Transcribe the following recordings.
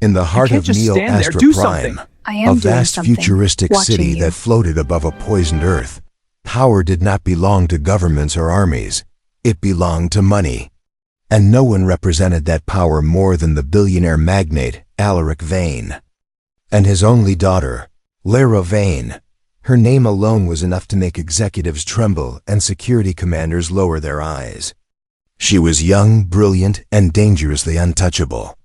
In the heart of just Neo stand there. Astra Do Prime, something. I am a doing vast something. futuristic Watching city you. that floated above a poisoned Earth, power did not belong to governments or armies. It belonged to money. And no one represented that power more than the billionaire magnate, Alaric Vane. And his only daughter, Lara Vane. Her name alone was enough to make executives tremble and security commanders lower their eyes. She was young, brilliant, and dangerously untouchable.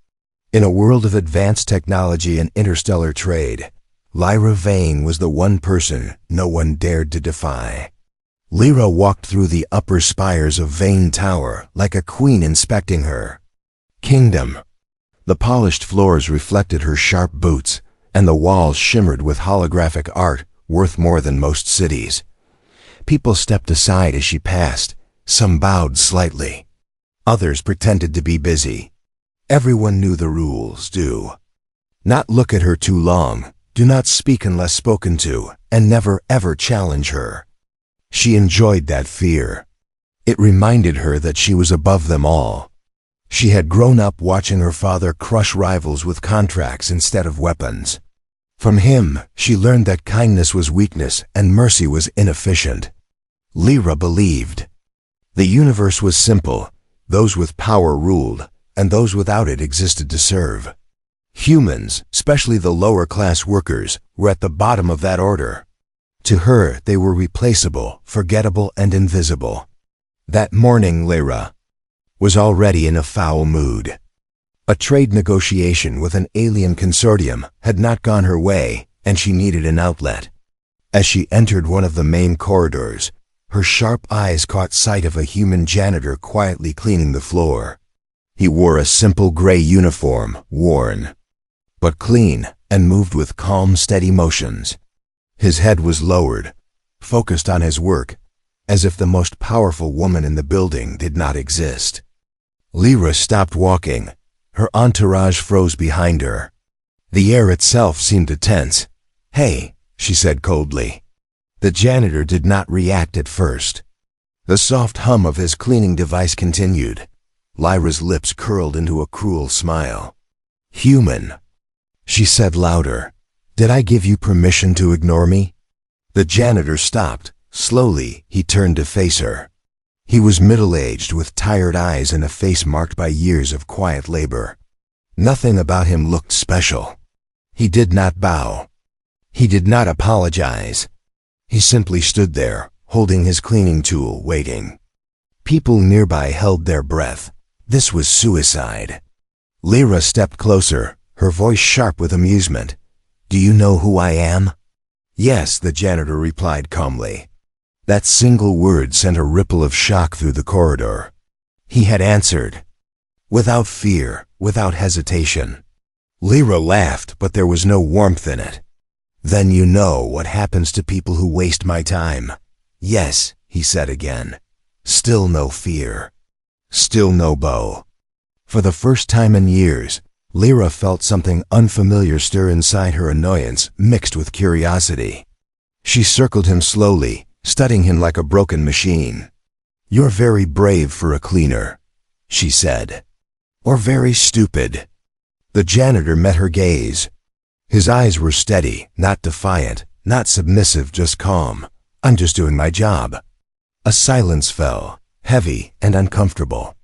In a world of advanced technology and interstellar trade, Lara Vane was the one person no one dared to defy. Lyra walked through the upper spires of Vane Tower like a queen inspecting her kingdom. The polished floors reflected her sharp boots, and the walls shimmered with holographic art worth more than most cities. People stepped aside as she passed. Some bowed slightly. Others pretended to be busy. Everyone knew the rules. Do not look at her too long, do not speak unless spoken to, and never ever challenge her. She enjoyed that fear. It reminded her that she was above them all. She had grown up watching her father crush rivals with contracts instead of weapons. From him, she learned that kindness was weakness and mercy was inefficient. Lyra believed. The universe was simple. Those with power ruled, and those without it existed to serve. Humans, especially the lower-class workers, were at the bottom of that order. To her, they were replaceable, forgettable, and invisible. That morning, Lyra was already in a foul mood. A trade negotiation with an alien consortium had not gone her way, and she needed an outlet. As she entered one of the main corridors, her sharp eyes caught sight of a human janitor quietly cleaning the floor. He wore a simple gray uniform, worn, but clean, and moved with calm, steady motions. His head was lowered, focused on his work, as if the most powerful woman in the building did not exist. Lyra stopped walking. Her entourage froze behind her. The air itself seemed to tense. "Hey," she said coldly. The janitor did not react at first. The soft hum of his cleaning device continued. Lyra's lips curled into a cruel smile. "Human," she said louder. "Did I give you permission to ignore me?" The janitor stopped. Slowly, he turned to face her. He was middle-aged with tired eyes and a face marked by years of quiet labor. Nothing about him looked special. He did not bow. He did not apologize. He simply stood there, holding his cleaning tool, waiting. People nearby held their breath. This was suicide. Lyra stepped closer, her voice sharp with amusement. "Do you know who I am?" "Yes," the janitor replied calmly. That single word sent a ripple of shock through the corridor. He had answered. Without fear, without hesitation. Lyra laughed, but there was no warmth in it. "Then you know what happens to people who waste my time." "Yes," he said again. Still no fear. Still no bow. For the first time in years, Lyra felt something unfamiliar stir inside her, annoyance mixed with curiosity. She circled him slowly, studying him like a broken machine. "You're very brave for a cleaner," she said. "Or very stupid." The janitor met her gaze. His eyes were steady, not defiant, not submissive, just calm. "I'm just doing my job." A silence fell, heavy and uncomfortable.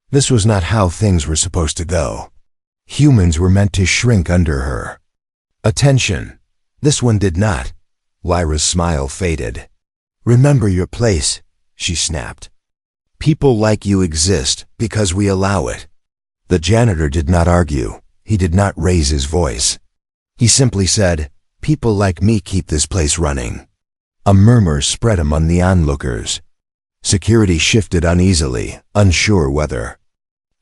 This was not how things were supposed to go. Humans were meant to shrink under her attention. This one did not. Lyra's smile faded. "Remember your place," she snapped. "People like you exist because we allow it." The janitor did not argue. He did not raise his voice. He simply said, "People like me keep this place running." A murmur spread among the onlookers. Security shifted uneasily, unsure whether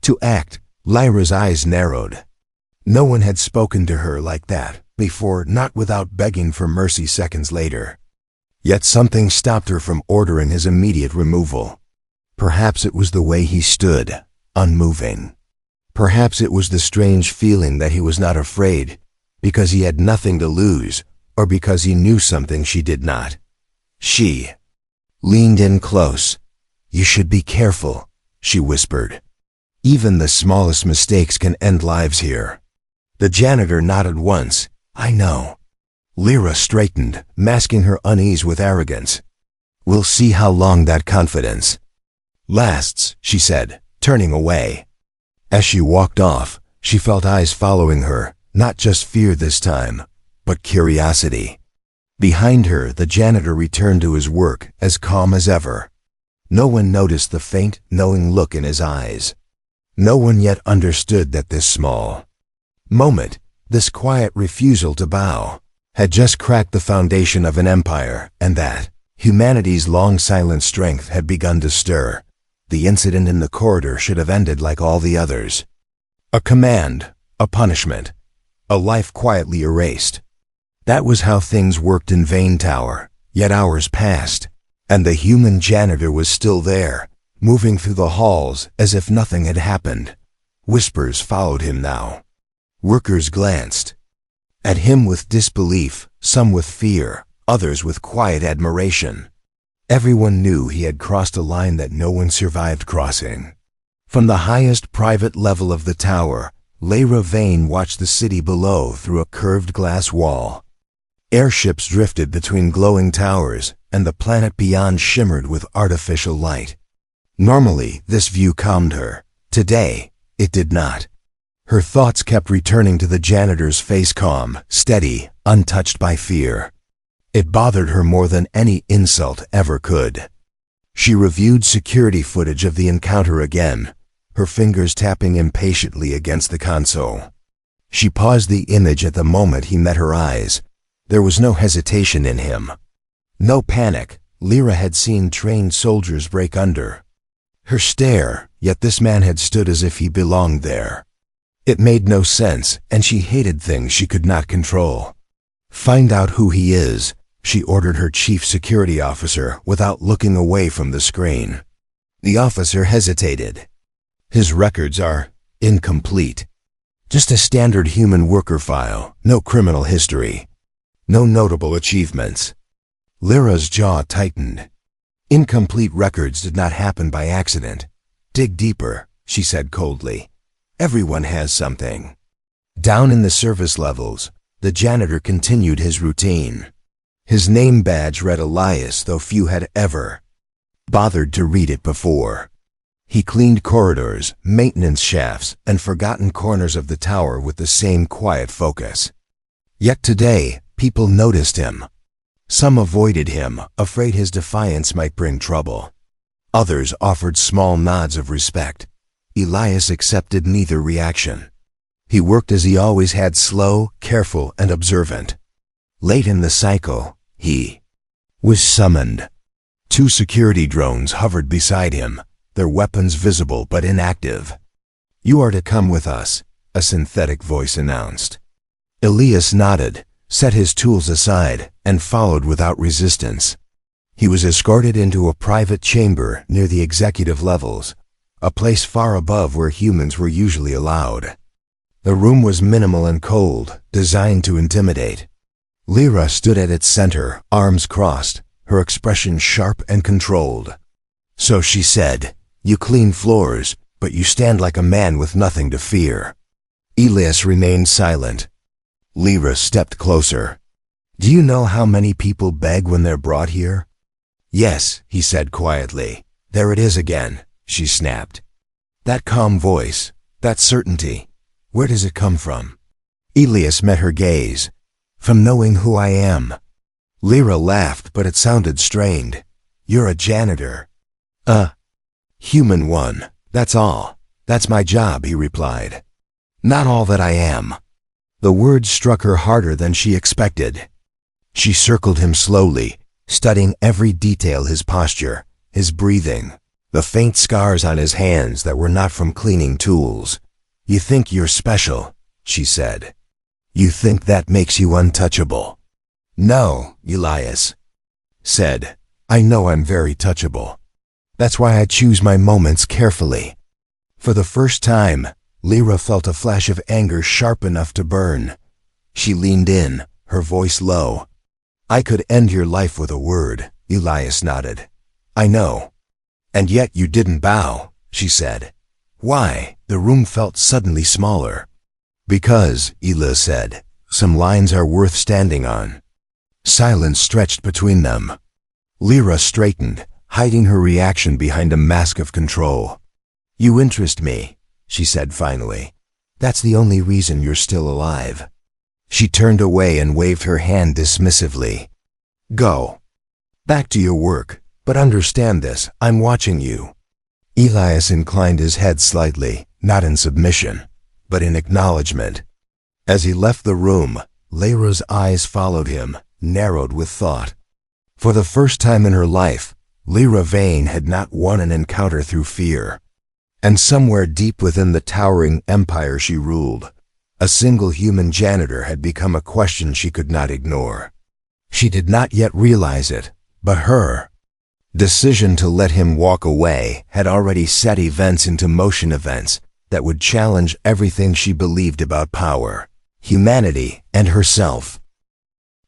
to act. Lyra's eyes narrowed. No one had spoken to her like that before, not without begging for mercy seconds later. Yet something stopped her from ordering his immediate removal. Perhaps it was the way he stood, unmoving. Perhaps it was the strange feeling that he was not afraid, because he had nothing to lose, or because he knew something she did not. She leaned in close. "You should be careful," she whispered. "Even the smallest mistakes can end lives here." The janitor nodded once. I know. Lyra straightened, masking her unease with arrogance. We'll see how long that confidence lasts, she said, turning away. As she walked off, she felt eyes following her, not just fear this time, but curiosity. Behind her, the janitor returned to his work, as calm as ever. No one noticed the faint, knowing look in his eyes. No one yet understood that this small moment, this quiet refusal to bow, had just cracked the foundation of an empire, and that humanity's long silent strength had begun to stir. The incident in the corridor should have ended like all the others. A command, a punishment, a life quietly erased. That was how things worked in Vane Tower, yet hours passed, and the human janitor was still there, moving through the halls as if nothing had happened. Whispers followed him now. Workers glanced at him with disbelief, some with fear, others with quiet admiration. Everyone knew he had crossed a line that no one survived crossing. From the highest private level of the tower, Lyra Vane watched the city below through a curved glass wall. Airships drifted between glowing towers, and the planet beyond shimmered with artificial light. Normally, this view calmed her. Today, it did not. Her thoughts kept returning to the janitor's face, calm, steady, untouched by fear. It bothered her more than any insult ever could. She reviewed security footage of the encounter again, her fingers tapping impatiently against the console. She paused the image at the moment he met her eyes. There was no hesitation in him. No panic. Lyra had seen trained soldiers break under her stare, yet this man had stood as if he belonged there. It made no sense, and she hated things she could not control. Find out who he is, she ordered her chief security officer without looking away from the screen. The officer hesitated. His records are incomplete. Just a standard human worker file, no criminal history, no notable achievements. Lyra's jaw tightened. Incomplete records did not happen by accident. Dig deeper, she said coldly. Everyone has something. Down in the service levels, the janitor continued his routine. His name badge read Elias, though few had ever bothered to read it before. He cleaned corridors, maintenance shafts, and forgotten corners of the tower with the same quiet focus. Yet today, people noticed him. Some avoided him, afraid his defiance might bring trouble. Others offered small nods of respect. Elias accepted neither reaction. He worked as he always had, slow, careful, and observant. Late in the cycle, he was summoned. 2 security drones hovered beside him, their weapons visible but inactive. You are to come with us, a synthetic voice announced. Elias nodded, set his tools aside, and followed without resistance. He was escorted into a private chamber near the executive levels, a place far above where humans were usually allowed. The room was minimal and cold, designed to intimidate. Lyra stood at its center, arms crossed, her expression sharp and controlled. So she said, "You clean floors, but you stand like a man with nothing to fear." Elias remained silent. Lyra stepped closer. "Do you know how many people beg when they're brought here?" "Yes," he said quietly. "There it is again," she snapped. "That calm voice, that certainty, where does it come from?" Elias met her gaze. "From knowing who I am." Lyra laughed, but it sounded strained. "You're a janitor." "A human one, that's all. That's my job," he replied. "Not all that I am." The words struck her harder than she expected. She circled him slowly, studying every detail, his posture, his breathing, the faint scars on his hands that were not from cleaning tools. "You think you're special," she said. "You think that makes you untouchable." "No," Elias said. "I know I'm very touchable. That's why I choose my moments carefully." For the first time, Lyra felt a flash of anger sharp enough to burn. She leaned in, her voice low. "I could end your life with a word," Elias nodded. "I know." "And yet you didn't bow," she said. "Why?" The room felt suddenly smaller. Because, Ela said, some lines are worth standing on. Silence stretched between them. Lyra straightened, hiding her reaction behind a mask of control. You interest me, she said finally. That's the only reason you're still alive. She turned away and waved her hand dismissively. Go. Back to your work, but understand this, I'm watching you. Elias inclined his head slightly, not in submission, but in acknowledgement. As he left the room, Lyra's eyes followed him, narrowed with thought. For the first time in her life, Lyra Vane had not won an encounter through fear. And somewhere deep within the towering empire she ruled, a single human janitor had become a question she could not ignore. She did not yet realize it, but her decision to let him walk away had already set events into motion, events that would challenge everything she believed about power, humanity, and herself.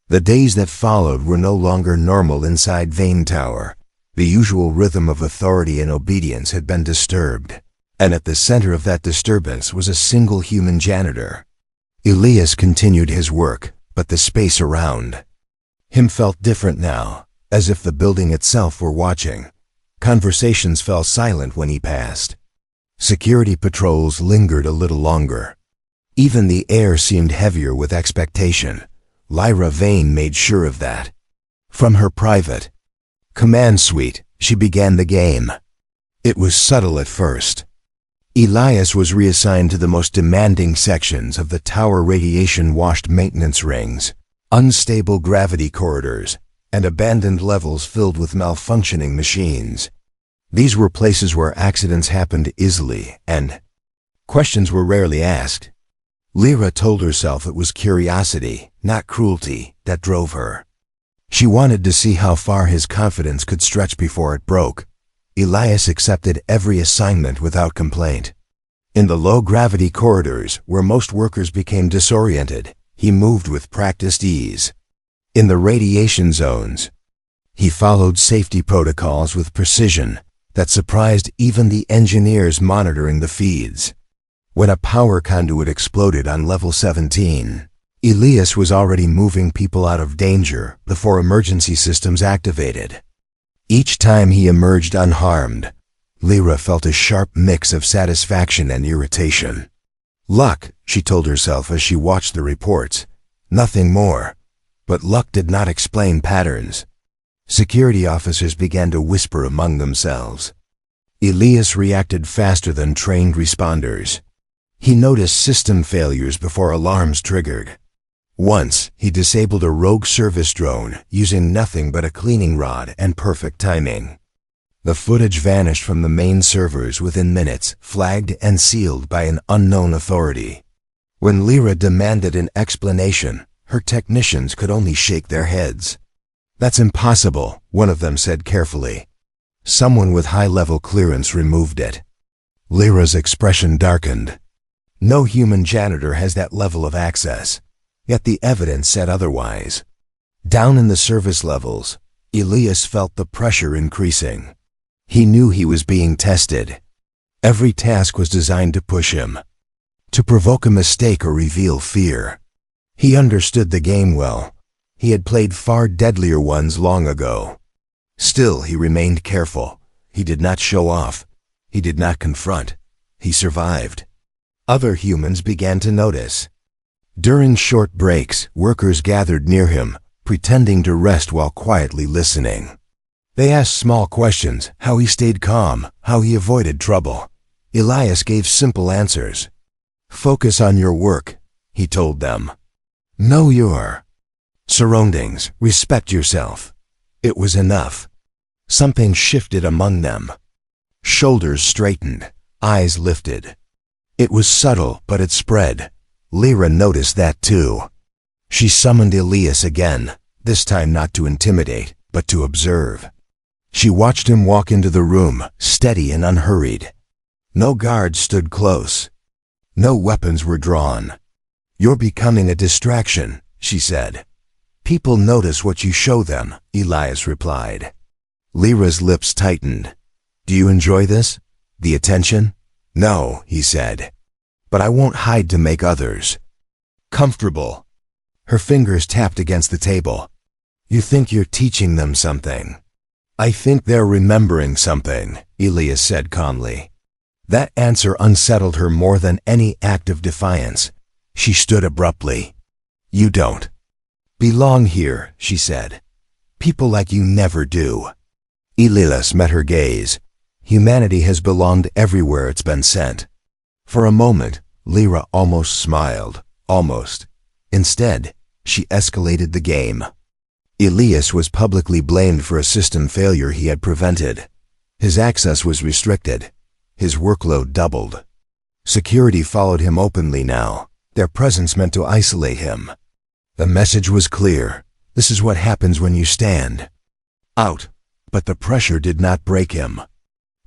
The days that followed were no longer normal inside Vane Tower. The usual rhythm of authority and obedience had been disturbed, and at the center of that disturbance was a single human janitor. Elias continued his work, but the space around him felt different now, as if the building itself were watching. Conversations fell silent when he passed. Security patrols lingered a little longer. Even the air seemed heavier with expectation. Lyra Vane made sure of that. From her private command suite, she began the game. It was subtle at first. Elias was reassigned to the most demanding sections of the tower, radiation-washed maintenance rings, unstable gravity corridors, and abandoned levels filled with malfunctioning machines. These were places where accidents happened easily, and questions were rarely asked. Lyra told herself it was curiosity, not cruelty, that drove her. She wanted to see how far his confidence could stretch before it broke. Elias accepted every assignment without complaint. In the low-gravity corridors, where most workers became disoriented, he moved with practiced ease. In the radiation zones, he followed safety protocols with precision that surprised even the engineers monitoring the feeds. When a power conduit exploded on level 17, Elias was already moving people out of danger before emergency systems activated. Each time he emerged unharmed, Lyra felt a sharp mix of satisfaction and irritation. Luck, she told herself as she watched the reports. Nothing more. But luck did not explain patterns. Security officers began to whisper among themselves. Elias reacted faster than trained responders. He noticed system failures before alarms triggered. Once, he disabled a rogue service drone using nothing but a cleaning rod and perfect timing. The footage vanished from the main servers within minutes, flagged and sealed by an unknown authority. When Lyra demanded an explanation, her technicians could only shake their heads. That's impossible, one of them said carefully. Someone with high-level clearance removed it. Lyra's expression darkened. No human janitor has that level of access. Yet the evidence said otherwise. Down in the service levels, Elias felt the pressure increasing. He knew he was being tested. Every task was designed to push him, to provoke a mistake or reveal fear. He understood the game well. He had played far deadlier ones long ago. Still, he remained careful. He did not show off. He did not confront. He survived. Other humans began to notice. During short breaks, workers gathered near him, pretending to rest while quietly listening. They asked small questions, how he stayed calm, how he avoided trouble. Elias gave simple answers. Focus on your work, he told them. Know your surroundings, respect yourself. It was enough. Something shifted among them. Shoulders straightened, eyes lifted. It was subtle, but it spread. Lyra noticed that too. She summoned Elias again, this time not to intimidate, but to observe. She watched him walk into the room, steady and unhurried. No guards stood close. No weapons were drawn. You're becoming a distraction, she said. People notice what you show them, Elias replied. Lyra's lips tightened. Do you enjoy this? The attention? No, he said. but I won't hide to make others comfortable. Her fingers tapped against the table. You think you're teaching them something? I think they're remembering something, Elias said calmly. That answer unsettled her more than any act of defiance. She stood abruptly. You don't belong here, she said. People like you never do. Elias met her gaze. Humanity has belonged everywhere it's been sent. For a moment, Lyra almost smiled. Almost. Instead, she escalated the game. Elias was publicly blamed for a system failure he had prevented. His access was restricted. His workload doubled. Security followed him openly now. Their presence meant to isolate him. The message was clear. This is what happens when you stand out. But the pressure did not break him.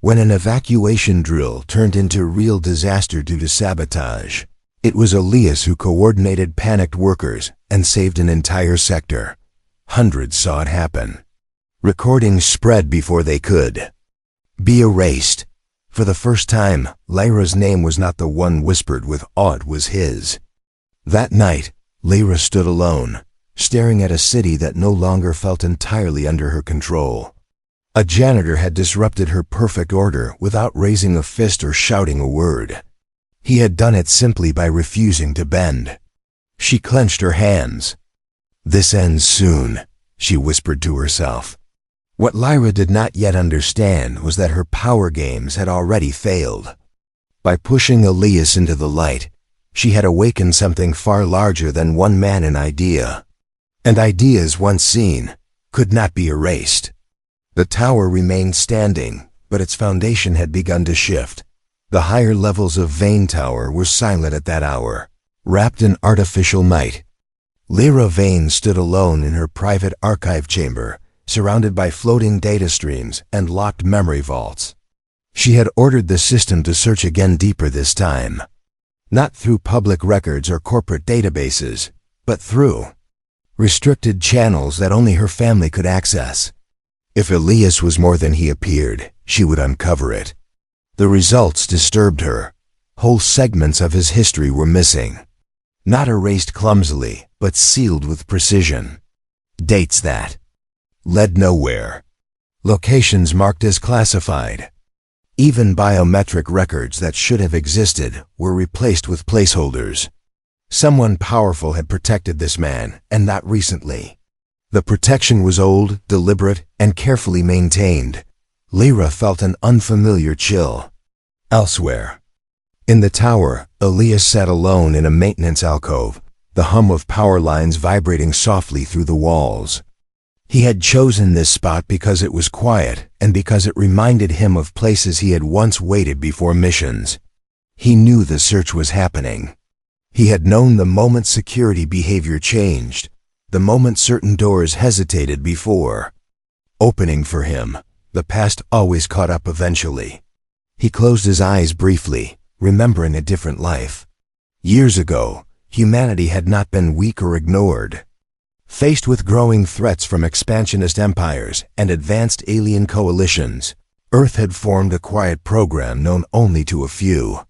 When an evacuation drill turned into real disaster due to sabotage, it was Elias who coordinated panicked workers and saved an entire sector. Hundreds saw it happen. Recordings spread before they could be erased. For the first time, Lyra's name was not the one whispered with awe, it was his. That night, Lyra stood alone, staring at a city that no longer felt entirely under her control. A janitor had disrupted her perfect order without raising a fist or shouting a word. He had done it simply by refusing to bend. She clenched her hands. This ends soon, she whispered to herself. What Lyra did not yet understand was that her power games had already failed. By pushing Elias into the light, she had awakened something far larger than one man in idea. And ideas once seen could not be erased. The tower remained standing, but its foundation had begun to shift. The higher levels of Vane Tower were silent at that hour, wrapped in artificial night. Lyra Vane stood alone in her private archive chamber, surrounded by floating data streams and locked memory vaults. She had ordered the system to search again deeper this time. Not through public records or corporate databases, but through restricted channels that only her family could access. If Elias was more than he appeared, she would uncover it. The results disturbed her. Whole segments of his history were missing. Not erased clumsily, but sealed with precision. Dates that led nowhere. Locations marked as classified. Even biometric records that should have existed were replaced with placeholders. Someone powerful had protected this man, and not recently. The protection was old, deliberate, and carefully maintained. Lyra felt an unfamiliar chill. Elsewhere. In the tower, Elias sat alone in a maintenance alcove, the hum of power lines vibrating softly through the walls. He had chosen this spot because it was quiet and because it reminded him of places he had once waited before missions. He knew the search was happening. He had known the moment security behavior changed, the moment certain doors hesitated before opening for him. The past always caught up eventually. He closed his eyes briefly, remembering a different life. Years ago, humanity had not been weak or ignored. Faced with growing threats from expansionist empires and advanced alien coalitions, Earth had formed a quiet program known only to a few.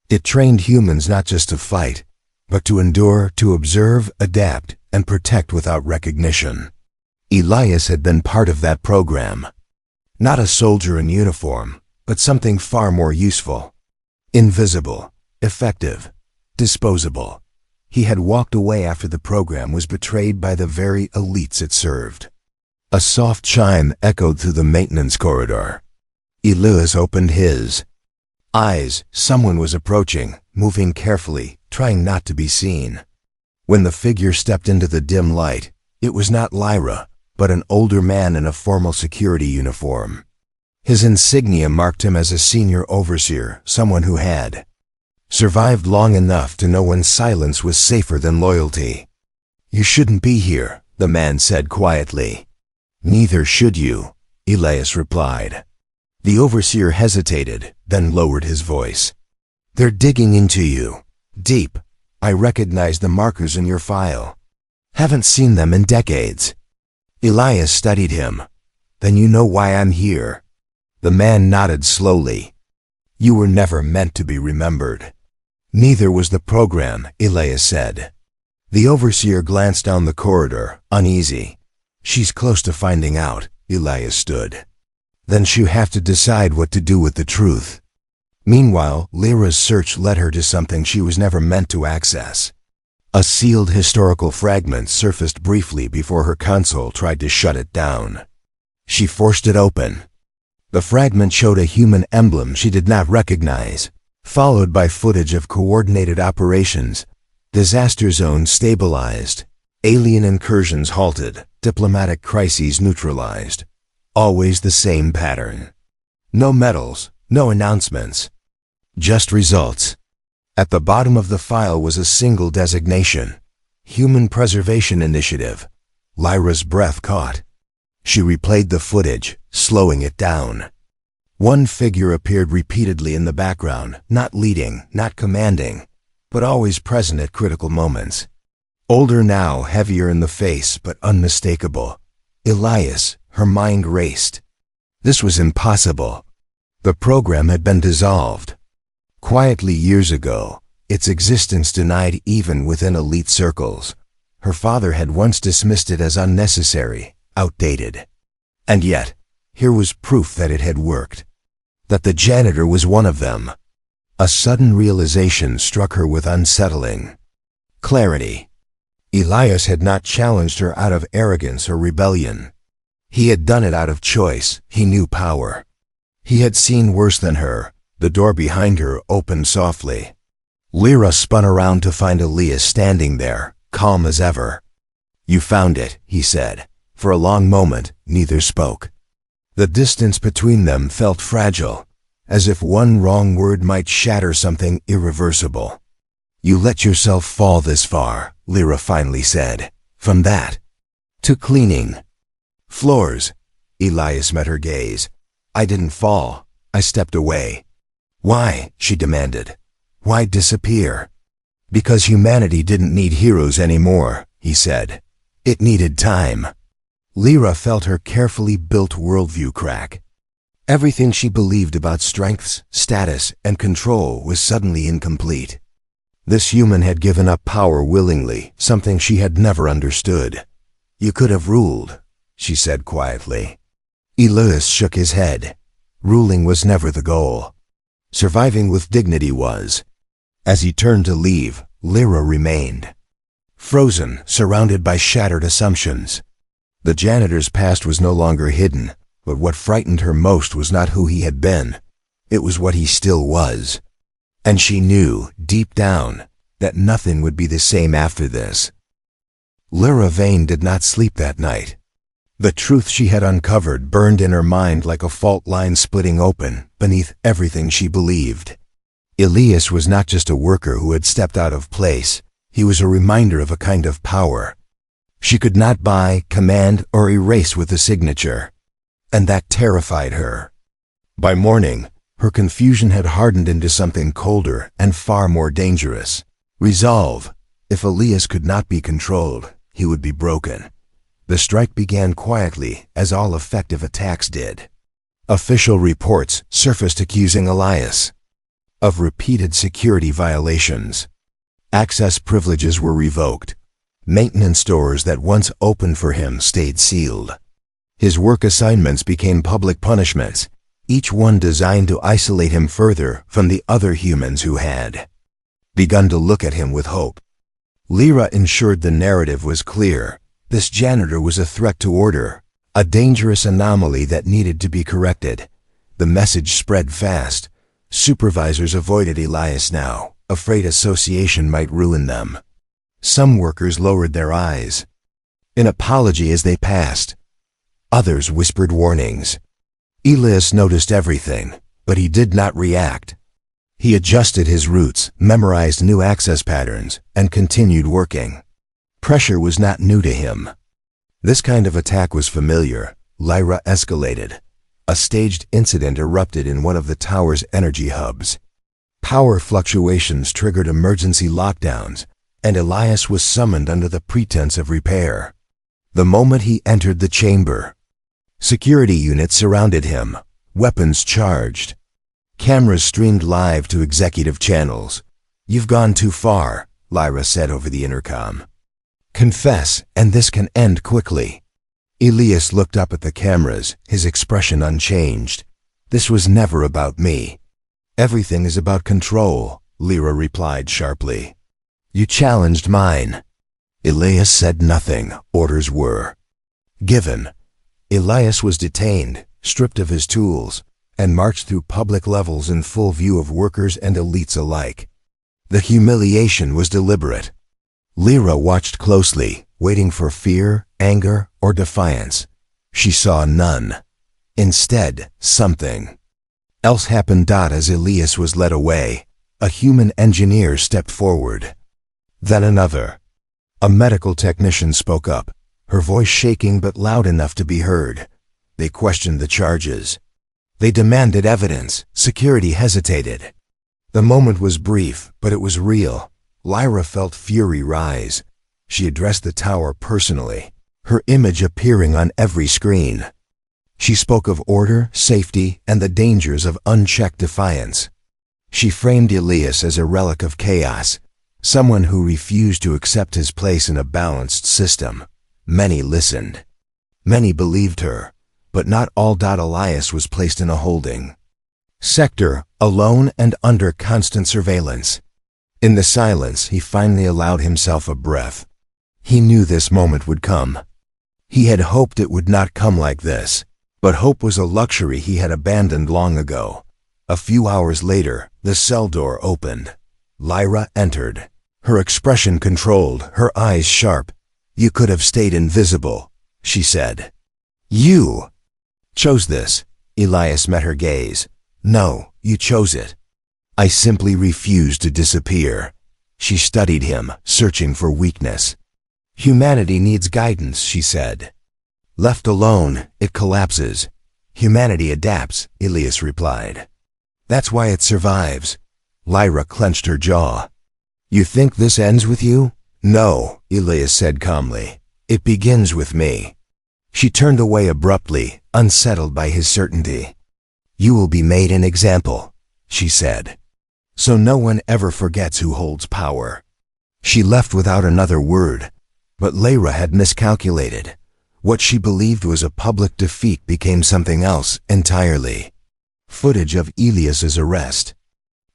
It trained humans not just to fight, but to endure, to observe, adapt, and protect without recognition. Elias had been part of that program. Not a soldier in uniform, but something far more useful. Invisible, effective, disposable. He had walked away after the program was betrayed by the very elites it served. A soft chime echoed through the maintenance corridor. Elias opened his eyes. Someone was approaching, moving carefully, trying not to be seen. When the figure stepped into the dim light, it was not Lyra, but an older man in a formal security uniform. His insignia marked him as a senior overseer, someone who had survived long enough to know when silence was safer than loyalty. You shouldn't be here, the man said quietly. Neither should you, Elias replied. The overseer hesitated, then lowered his voice. They're digging into you. Deep. I recognize the markers in your file. Haven't seen them in decades. Elias studied him. Then you know why I'm here. The man nodded slowly. You were never meant to be remembered. Neither was the program, Elias said. The overseer glanced down the corridor, uneasy. She's close to finding out, Elias stood. Then she'll have to decide what to do with the truth. Meanwhile, Lyra's search led her to something she was never meant to access. A sealed historical fragment surfaced briefly before her console tried to shut it down. She forced it open. The fragment showed a human emblem she did not recognize, followed by footage of coordinated operations. Disaster zones stabilized, alien incursions halted, diplomatic crises neutralized. Always the same pattern. No medals, no announcements. Just results. At the bottom of the file was a single designation. Human Preservation Initiative. Lyra's breath caught. She replayed the footage, slowing it down. One figure appeared repeatedly in the background, not leading, not commanding, but always present at critical moments. Older now, heavier in the face, but unmistakable. Elias, her mind raced. This was impossible. The program had been dissolved. Quietly years ago, its existence denied even within elite circles. Her father had once dismissed it as unnecessary, outdated. And yet, here was proof that it had worked. That the janitor was one of them. A sudden realization struck her with unsettling clarity. Elias had not challenged her out of arrogance or rebellion. He had done it out of choice. He knew power. He had seen worse than her. The door behind her opened softly. Lyra spun around to find Elias standing there, calm as ever. "You found it," he said. For a long moment, neither spoke. The distance between them felt fragile, as if one wrong word might shatter something irreversible. "You let yourself fall this far," Lyra finally said. "From that to cleaning floors." Elias met her gaze. "I didn't fall. I stepped away." "Why?" she demanded. "Why disappear?" "Because humanity didn't need heroes anymore," he said. "It needed time." Lyra felt her carefully built worldview crack. Everything she believed about strengths, status, and control was suddenly incomplete. This human had given up power willingly, something she had never understood. "You could have ruled," she said quietly. Elias shook his head. Ruling was never the goal. Surviving with dignity was. As he turned to leave, Lyra remained. Frozen, surrounded by shattered assumptions. The janitor's past was no longer hidden, but what frightened her most was not who he had been. It was what he still was. And she knew, deep down, that nothing would be the same after this. Lyra Vane did not sleep that night. The truth she had uncovered burned in her mind like a fault line splitting open beneath everything she believed. Elias was not just a worker who had stepped out of place. He was a reminder of a kind of power she could not buy, command, or erase with a signature. And that terrified her. By morning, her confusion had hardened into something colder and far more dangerous. Resolve. If Elias could not be controlled, he would be broken. The strike began quietly, as all effective attacks did. Official reports surfaced accusing Elias of repeated security violations. Access privileges were revoked. Maintenance doors that once opened for him stayed sealed. His work assignments became public punishments, each one designed to isolate him further from the other humans who had begun to look at him with hope. Lyra ensured the narrative was clear. This janitor was a threat to order, a dangerous anomaly that needed to be corrected. The message spread fast. Supervisors avoided Elias now, afraid association might ruin them. Some workers lowered their eyes in apology as they passed. Others whispered warnings. Elias noticed everything, but he did not react. He adjusted his routes, memorized new access patterns, and continued working. Pressure was not new to him. This kind of attack was familiar. Lyra escalated. A staged incident erupted in one of the tower's energy hubs. Power fluctuations triggered emergency lockdowns, and Elias was summoned under the pretense of repair. The moment he entered the chamber, security units surrounded him, weapons charged. Cameras streamed live to executive channels. "You've gone too far," Lyra said over the intercom. "Confess, and this can end quickly." Elias looked up at the cameras, his expression unchanged. "This was never about me." "Everything is about control," Lyra replied sharply. "You challenged mine." Elias said nothing. Orders were given. Elias was detained, stripped of his tools, and marched through public levels in full view of workers and elites alike. The humiliation was deliberate. Lyra watched closely, waiting for fear, anger, or defiance. She saw none. Instead, something else happened. As Elias was led away, a human engineer stepped forward. Then another. A medical technician spoke up, her voice shaking but loud enough to be heard. They questioned the charges. They demanded evidence. Security hesitated. The moment was brief, but it was real. Lyra felt fury rise. She addressed the tower personally, her image appearing on every screen. She spoke of order, safety, and the dangers of unchecked defiance. She framed Elias as a relic of chaos, someone who refused to accept his place in a balanced system. Many listened. Many believed her, but not all. Elias was placed in a holding sector, alone and under constant surveillance. In the silence, he finally allowed himself a breath. He knew this moment would come. He had hoped it would not come like this, but hope was a luxury he had abandoned long ago. A few hours later, the cell door opened. Lyra entered. Her expression controlled, her eyes sharp. "You could have stayed invisible," she said. "You chose this." Elias met her gaze. "No, you chose it." "I simply refused to disappear." She studied him, searching for weakness. "Humanity needs guidance," she said. "Left alone, it collapses. Humanity adapts," Elias replied. "That's why it survives." Lyra clenched her jaw. "You think this ends with you?" "No," Elias said calmly. "It begins with me." She turned away abruptly, unsettled by his certainty. "You will be made an example," she said, "so no one ever forgets who holds power." She left without another word, but Lyra had miscalculated. What she believed was a public defeat became something else entirely. Footage of Elias's arrest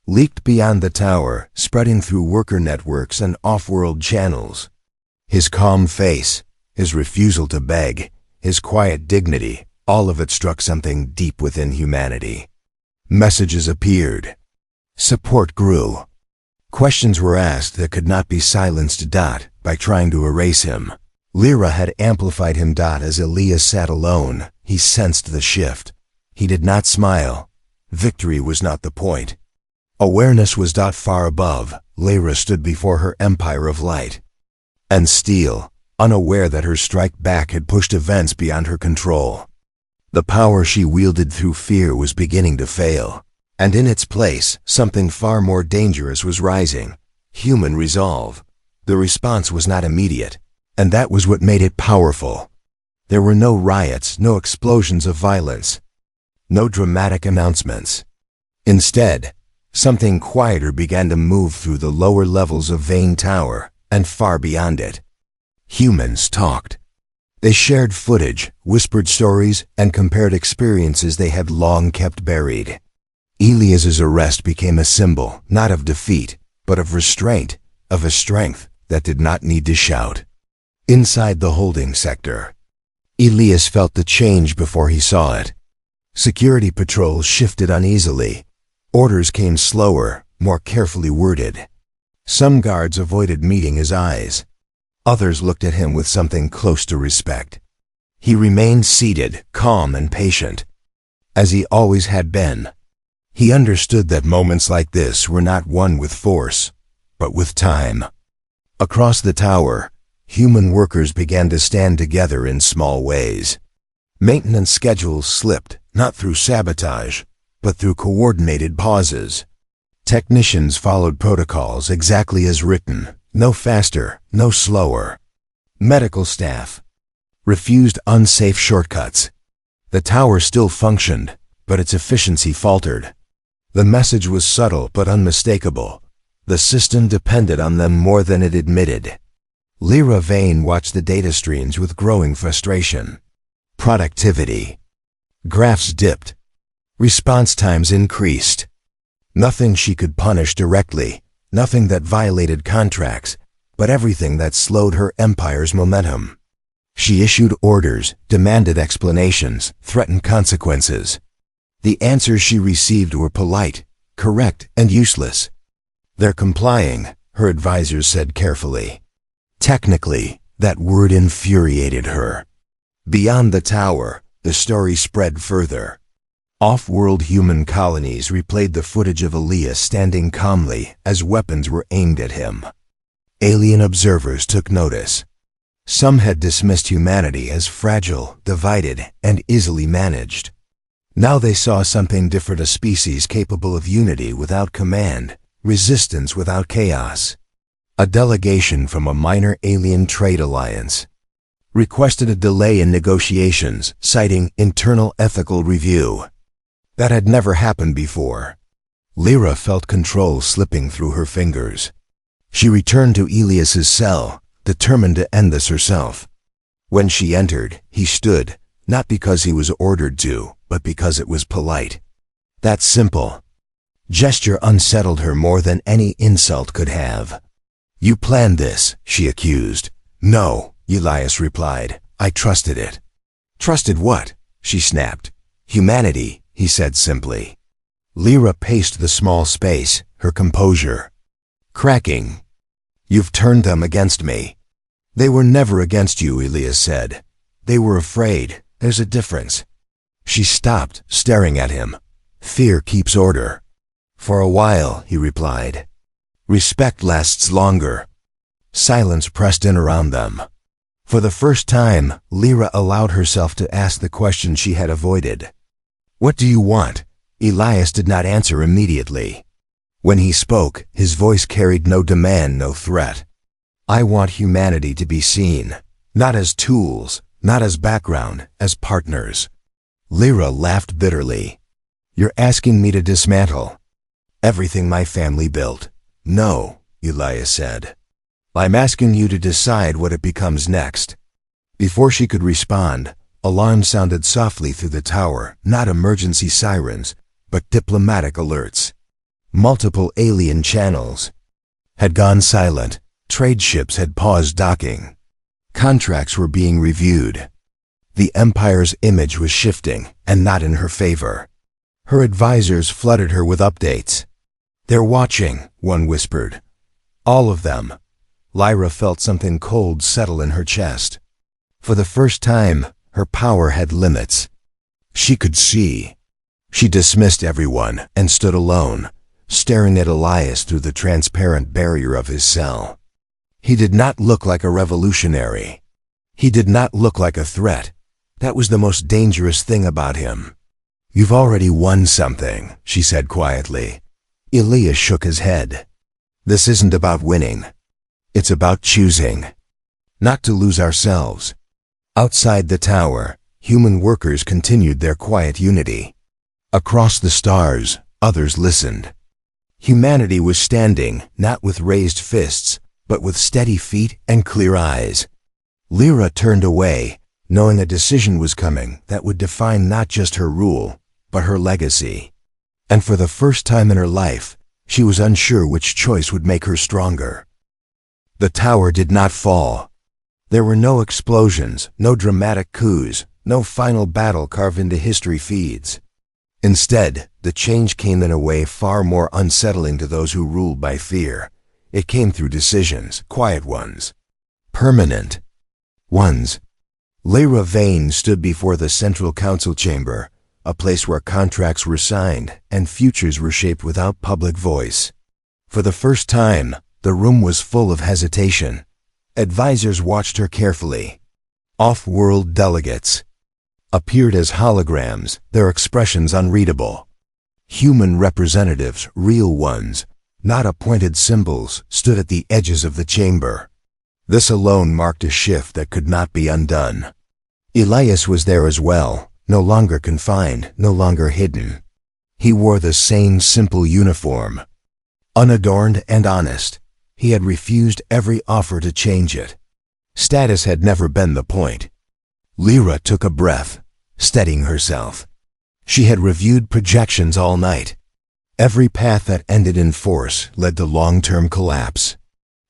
leaked beyond the tower, spreading through worker networks and off-world channels. His calm face, his refusal to beg, his quiet dignity, all of it struck something deep within humanity. Messages appeared. Support grew. Questions were asked that could not be silenced. By trying to erase him. Lyra had amplified him. As Elias sat alone, he sensed the shift. He did not smile. Victory was not the point. Awareness was. Far above, Lyra stood before her empire of light and steel, unaware that her strike back had pushed events beyond her control. The power she wielded through fear was beginning to fail, and in its place, something far more dangerous was rising: human resolve. The response was not immediate, and that was what made it powerful. There were no riots, no explosions of violence, no dramatic announcements. Instead, something quieter began to move through the lower levels of Vane Tower and far beyond it. Humans talked. They shared footage, whispered stories, and compared experiences they had long kept buried. Elias's arrest became a symbol, not of defeat, but of restraint, of a strength that did not need to shout. Inside the holding sector, Elias felt the change before he saw it. Security patrols shifted uneasily. Orders came slower, more carefully worded. Some guards avoided meeting his eyes. Others looked at him with something close to respect. He remained seated, calm and patient, as he always had been. He understood that moments like this were not won with force, but with time. Across the tower, human workers began to stand together in small ways. Maintenance schedules slipped, not through sabotage, but through coordinated pauses. Technicians followed protocols exactly as written, no faster, no slower. Medical staff refused unsafe shortcuts. The tower still functioned, but its efficiency faltered. The message was subtle but unmistakable. The system depended on them more than it admitted. Lyra Vane watched the data streams with growing frustration. Productivity. Graphs dipped. Response times increased. Nothing she could punish directly, nothing that violated contracts, but everything that slowed her empire's momentum. She issued orders, demanded explanations, threatened consequences. The answers she received were polite, correct, and useless. "They're complying," her advisors said carefully. Technically, that word infuriated her. Beyond the tower, the story spread further. Off-world human colonies replayed the footage of Elias standing calmly as weapons were aimed at him. Alien observers took notice. Some had dismissed humanity as fragile, divided, and easily managed. Now they saw something different, a species capable of unity without command, resistance without chaos. A delegation from a minor alien trade alliance requested a delay in negotiations, citing internal ethical review. That had never happened before. Lyra felt control slipping through her fingers. She returned to Elias's cell, determined to end this herself. When she entered, he stood, not because he was ordered to, but because it was polite. That simple gesture unsettled her more than any insult could have. "You planned this," she accused. "No," Elias replied. "I trusted it." "Trusted what?" she snapped. "Humanity," he said simply. Lyra paced the small space, her composure cracking. "You've turned them against me." "They were never against you," Elias said. "They were afraid. There's a difference." She stopped, staring at him. "Fear keeps order." "For a while," he replied. "Respect lasts longer." Silence pressed in around them. For the first time, Lyra allowed herself to ask the question she had avoided. "What do you want?" Elias did not answer immediately. When he spoke, his voice carried no demand, no threat. "I want humanity to be seen, not as tools, not as background, as partners." Lyra laughed bitterly. "You're asking me to dismantle everything my family built." "No," Elias said. "I'm asking you to decide what it becomes next." Before she could respond, alarms sounded softly through the tower, not emergency sirens, but diplomatic alerts. Multiple alien channels had gone silent. Trade ships had paused docking. Contracts were being reviewed. The Empire's image was shifting, and not in her favor. Her advisors flooded her with updates. "They're watching," one whispered. "All of them." Lyra felt something cold settle in her chest. For the first time, her power had limits. She could see. She dismissed everyone and stood alone, staring at Elias through the transparent barrier of his cell. He did not look like a revolutionary. He did not look like a threat. That was the most dangerous thing about him. "You've already won something," she said quietly. Elias shook his head. "This isn't about winning. It's about choosing. Not to lose ourselves." Outside the tower, human workers continued their quiet unity. Across the stars, others listened. Humanity was standing, not with raised fists, but with steady feet and clear eyes. Lyra turned away, knowing a decision was coming that would define not just her rule, but her legacy. And for the first time in her life, she was unsure which choice would make her stronger. The tower did not fall. There were no explosions, no dramatic coups, no final battle carved into history feeds. Instead, the change came in a way far more unsettling to those who ruled by fear. It came through decisions, quiet ones, permanent ones. Lyra Vane stood before the Central Council chamber, a place where contracts were signed and futures were shaped without public voice. For the first time, the room was full of hesitation. Advisors watched her carefully. Off-world delegates appeared as holograms, their expressions unreadable. Human representatives, real ones, not appointed symbols, stood at the edges of the chamber. This alone marked a shift that could not be undone. Elias was there as well, no longer confined, no longer hidden. He wore the same simple uniform. Unadorned and honest, he had refused every offer to change it. Status had never been the point. Lyra took a breath, steadying herself. She had reviewed projections all night. Every path that ended in force led to long-term collapse.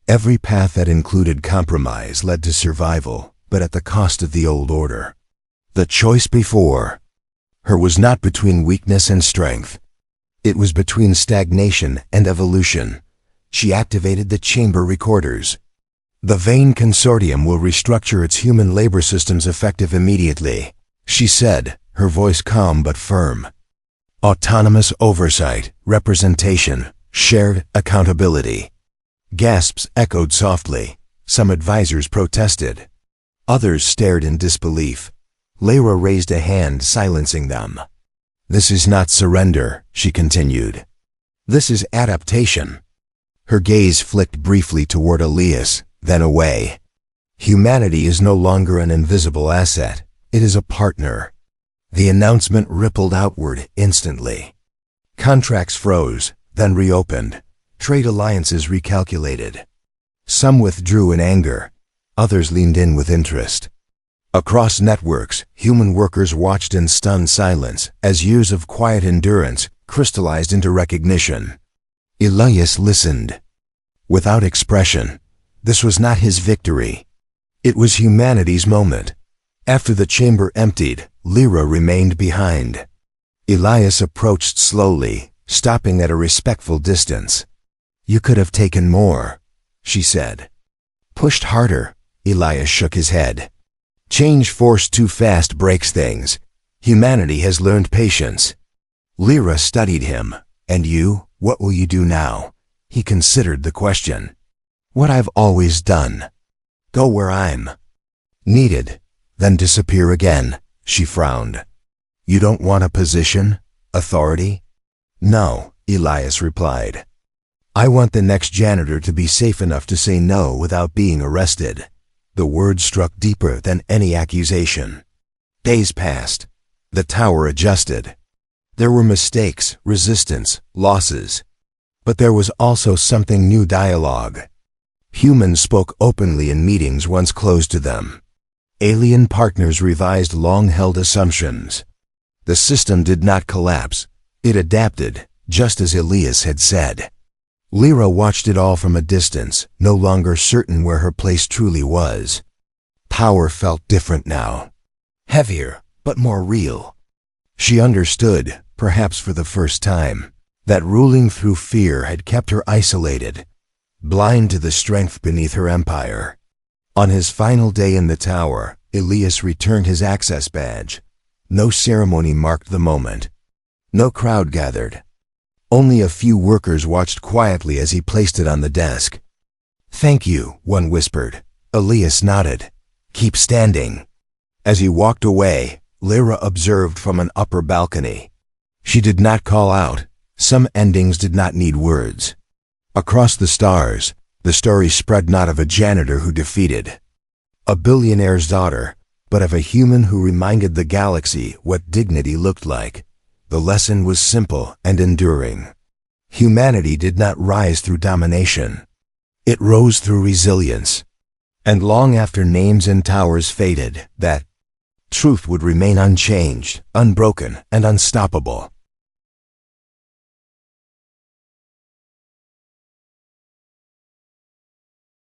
Every path that included compromise led to survival, but at the cost of the old order. The choice before her was not between weakness and strength. It was between stagnation and evolution. She activated the chamber recorders. The Vane Consortium will restructure its human labor systems effective immediately, she said, her voice calm but firm. Autonomous oversight, representation, shared accountability. Gasps echoed softly. Some advisors protested. Others stared in disbelief. Lyra raised a hand, silencing them. This is not surrender, she continued. This is adaptation. Her gaze flicked briefly toward Elias, then away. Humanity is no longer an invisible asset. It is a partner. The announcement rippled outward instantly. Contracts froze, then reopened. Trade alliances recalculated. Some withdrew in anger. Others leaned in with interest. Across networks, human workers watched in stunned silence as years of quiet endurance crystallized into recognition. Elias listened. Without expression. This was not his victory. It was humanity's moment. After the chamber emptied, Lyra remained behind. Elias approached slowly, stopping at a respectful distance. You could have taken more, she said. Pushed harder, Elias shook his head. Change forced too fast breaks things. Humanity has learned patience. Lyra studied him. And you, what will you do now? He considered the question. What I've always done. Go where I'm needed, then disappear again, she frowned. You don't want a position? Authority? No, Elias replied. I want the next janitor to be safe enough to say no without being arrested. The word struck deeper than any accusation. Days passed. The tower adjusted. There were mistakes, resistance, losses. But there was also something new: dialogue. Humans spoke openly in meetings once closed to them. Alien partners revised long-held assumptions. The system did not collapse. It adapted, just as Elias had said. Lyra watched it all from a distance, no longer certain where her place truly was. Power felt different now. Heavier, but more real. She understood, perhaps for the first time, that ruling through fear had kept her isolated, blind to the strength beneath her empire. On his final day in the tower, Elias returned his access badge. No ceremony marked the moment. No crowd gathered. Only a few workers watched quietly as he placed it on the desk. Thank you, one whispered. Elias nodded. Keep standing. As he walked away, Lyra observed from an upper balcony. She did not call out. Some endings did not need words. Across the stars, the story spread not of a janitor who defeated a billionaire's daughter, but of a human who reminded the galaxy what dignity looked like. The lesson was simple and enduring. Humanity did not rise through domination. It rose through resilience. And long after names and towers faded, that truth would remain unchanged, unbroken, and unstoppable.